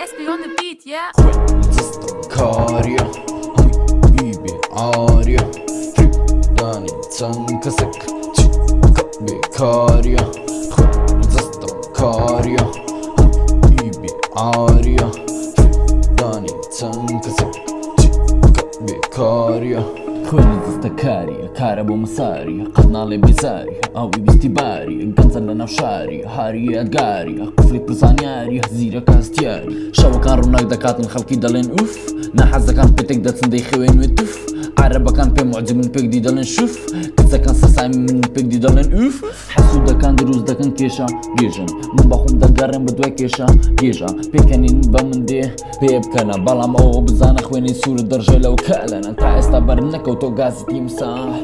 SP on the beat, yeah. Karja, ibi arja, dani cankasek, kabi karja, karja, ibi arja, dani cankasek, kabi karja. خويني تستكاري كهرب ومساري قدنا لي بيزاري أوي باستباري قنزل لنا وشاري هاري أدقاري قفلي بلسانياري هزيرة كاستياري شاو كان روناك دكات من خلقي دالين أوف نحزة كان بيتك دات سندي خوين ويتوف عربة كان بي معجب من بيك دي دالين شوف كتسا كان ساساي من بيك دي دالين أوف حسو دا كان دروز دا كان كيشا جيجن من باخوم دا قارن بدوي كيشا جيجا بيكاني نبا من ديه بيب كان بالام أو بزانا خويني سور الدرجة لو كالنا انتا استبرنك وتوغازي تمساح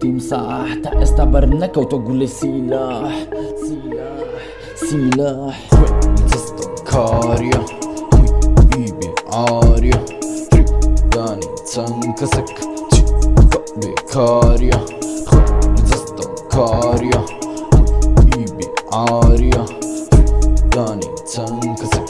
تمساح تا استبرنك وتقول سلاح سلاح Karja, ibi arja, dani cankasek, kabi karja, karja, ibi arja, dani cankasek,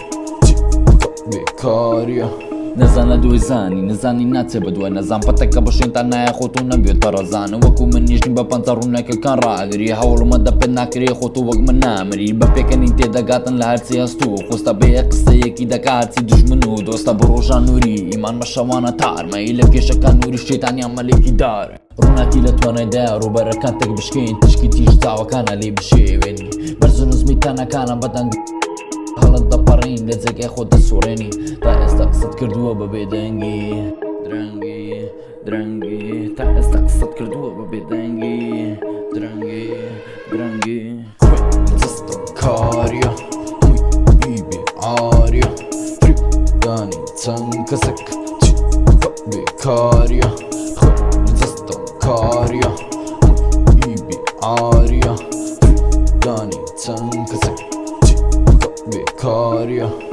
kabi karja. نزان دوزاني نزاني ناتي بدوي نزان باتك بشين تانا يخوتو نبيو ترزان وكو من يجني ببانترونك كان راغري حاولوا ما دبنا كري يخوتو وق من نامري بابيكن انتي دقاتن لهارتي استو خوستا بيقصي يكي دقاتي دجمنو دوستا بروجا نوري ايمان مشاوانا تار ما يلك يشكا نوري الشيطان يعمليكي دار روناتي لتوانا دار وبركاتك بشكين تشكي تيج دعوة كان لي بشيويني برزو نزميتانا كان بدن هلا الدبارين لازق ياخد السوراني تا استقصد كردوها ببيدانجي درانجي تا استقصد كردوها ببيدانجي درانجي Karja, ibi arja, dani cankasek, kabi karja, karja, ibi arja, dani cankasek, kabi karja.